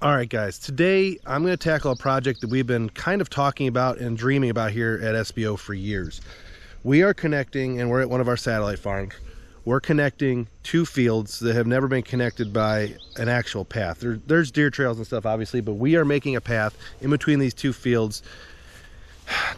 All right, guys, today I'm going to tackle a project that we've been kind of talking about and dreaming about here at SBO for years. We are connecting, and we're at one of our satellite farms. We're connecting two fields that have never been connected by an actual path. There's deer trails and stuff, obviously, but we are making a path in between these two fields.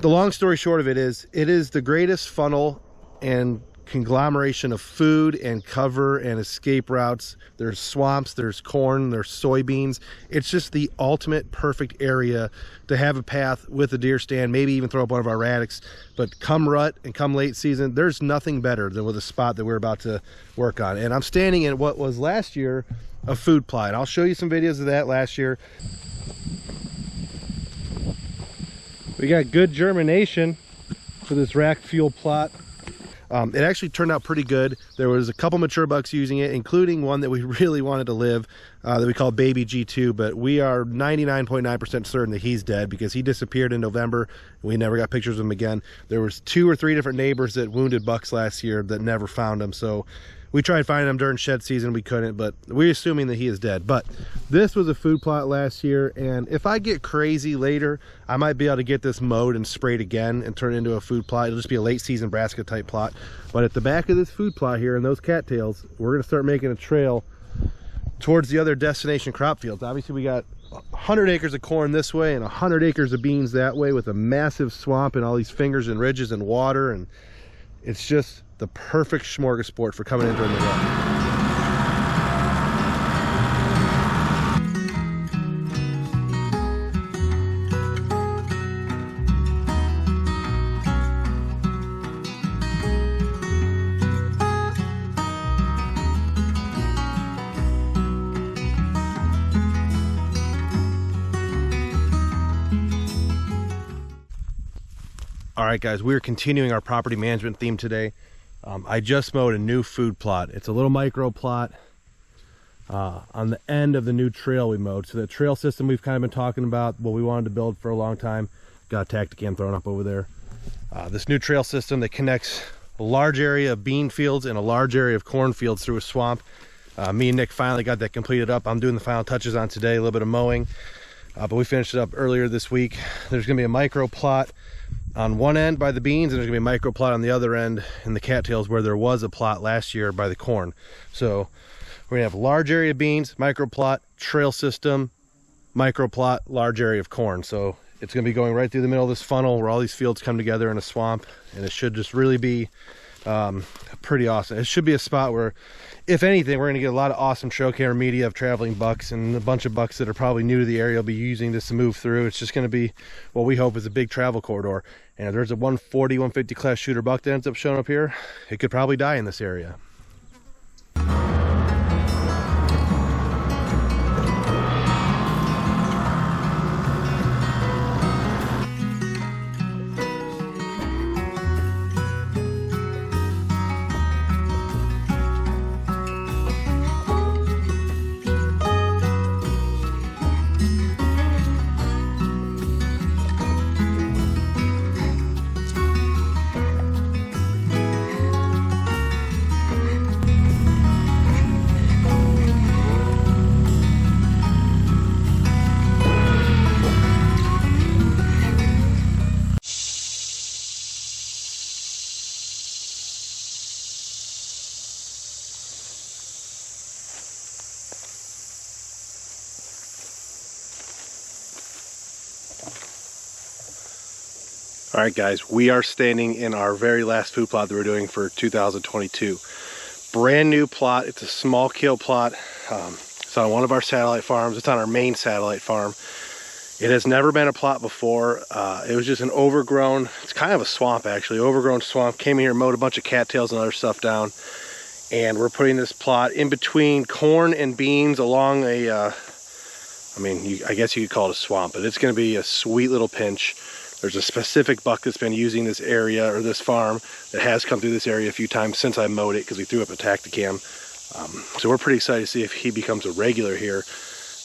The long story short of it is the greatest funnel and conglomeration of food and cover and escape routes. There's swamps, there's corn, there's soybeans. It's just the ultimate perfect area to have a path with a deer stand, maybe even throw up one of our raddocks. But come rut and come late season, there's nothing better than with a spot that we're about to work on. And I'm standing in what was last year a food plot, and I'll show you some videos of that last year. We got good germination for this rack fuel plot. It actually turned out pretty good. There was a couple mature bucks using it, including one that we really wanted to live, that we call Baby G2, but we are 99.9% certain that he's dead because he disappeared in November. We never got pictures of him again. There was 2 or 3 different neighbors that wounded bucks last year that never found him, so we tried finding him during shed season. We couldn't, but we're assuming that he is dead. But this was a food plot last year, and if I get crazy later, I might be able to get this mowed and sprayed again and turn it into a food plot. It'll just be a late season brassica type plot. But at the back of this food plot here and those cattails, we're gonna start making a trail towards the other destination crop fields. Obviously we got 100 acres of corn this way and 100 acres of beans that way, with a massive swamp and all these fingers and ridges and water, and it's just the perfect smorgasbord for coming in during the rut. All right, guys, we're continuing our property management theme today. I just mowed a new food plot. It's a little micro plot on the end of the new trail we mowed. So the trail system we've kind of been talking about, what we wanted to build for a long time. Got a Tacticam thrown up over there. This new trail system that connects a large area of bean fields and a large area of corn fields through a swamp. Me and Nick finally got that completed up. I'm doing the final touches on today, a little bit of mowing. But we finished it up earlier this week. There's gonna be a micro plot on one end by the beans, and there's gonna be a micro plot on the other end in the cattails where there was a plot last year by the corn. So we're gonna have large area of beans, micro plot, trail system, micro plot, large area of corn. So it's gonna be going right through the middle of this funnel where all these fields come together in a swamp, and it should just really be pretty awesome. It should be a spot where, if anything, we're going to get a lot of awesome trail camera media of traveling bucks, and a bunch of bucks that are probably new to the area will be using this to move through. It's just going to be what we hope is a big travel corridor. And if there's a 140, 150 class shooter buck that ends up showing up here, it could probably die in this area. All right, guys, we are standing in our very last food plot that we're doing for 2022. Brand new plot. It's a small kill plot. It's on one of our satellite farms. It's on our main satellite farm. It has never been a plot before. It was just an overgrown, it's kind of a swamp actually, overgrown swamp. Came in here, mowed a bunch of cattails and other stuff down. And we're putting this plot in between corn and beans along a, I guess you could call it a swamp, but it's gonna be a sweet little pinch. There's a specific buck that's been using this area, or this farm, that has come through this area a few times since I mowed it, because we threw up a Tacticam. So we're pretty excited to see if he becomes a regular here.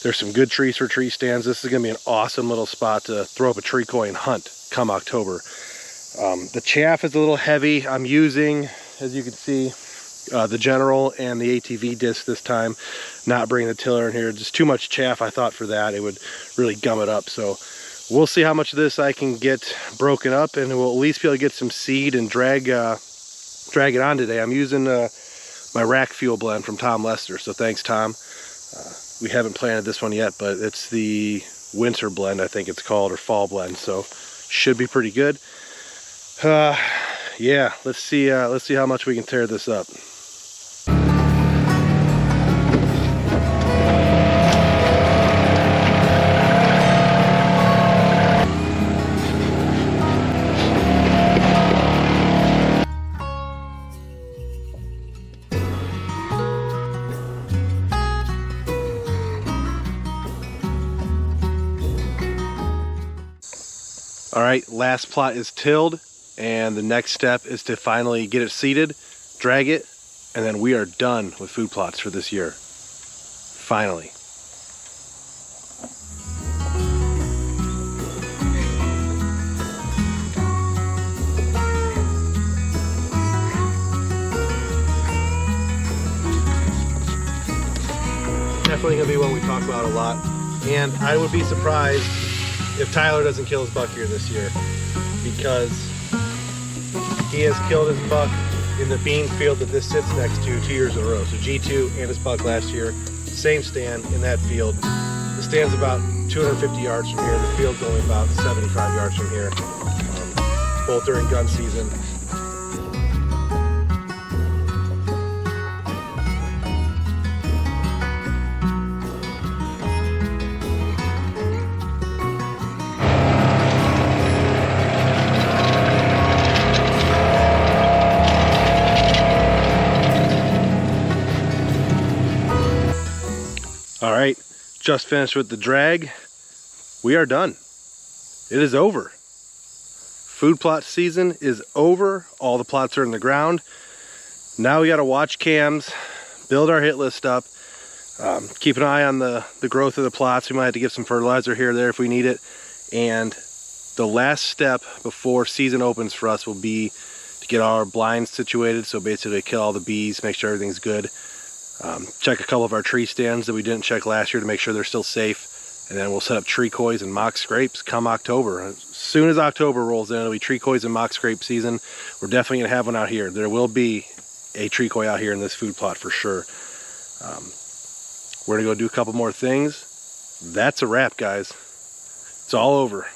There's some good trees for tree stands. This is gonna be an awesome little spot to throw up a tree coin hunt come October. The chaff is a little heavy. I'm using, as you can see, the General and the ATV disc this time, not bringing the tiller in here. Just too much chaff, I thought, for that. It would really gum it up. So we'll see how much of this I can get broken up, and we'll at least be able to get some seed and drag it on today. I'm using my rack fuel blend from Tom Lester, so thanks, Tom. We haven't planted this one yet, but it's the winter blend, I think it's called, or fall blend, so should be pretty good. Yeah, let's see how much we can tear this up. All right, last plot is tilled, and the next step is to finally get it seeded, drag it, and then we are done with food plots for this year. Finally. Definitely gonna be one we talk about a lot, and I would be surprised if Tyler doesn't kill his buck here this year, because he has killed his buck in the bean field that this sits next to 2 years in a row. So G2 and his buck last year, same stand in that field. The stand's about 250 yards from here. The field's only about 75 yards from here, both during gun season. All right, just finished with the drag. We are done. It is over. Food plot season is over. All the plots are in the ground. Now we got to watch cams, build our hit list up, keep an eye on the growth of the plots. We might have to give some fertilizer here or there if we need it. And the last step before season opens for us will be to get our blinds situated. So basically kill all the bees, make sure everything's good. Check a couple of our tree stands that we didn't check last year to make sure they're still safe, and then we'll set up tree coys and mock scrapes come October. As soon as October rolls in, it'll be tree coys and mock scrape season. We're definitely gonna have one out here. There will be a tree koi out here in this food plot for sure. We're gonna go do a couple more things. That's a wrap, guys. It's all over.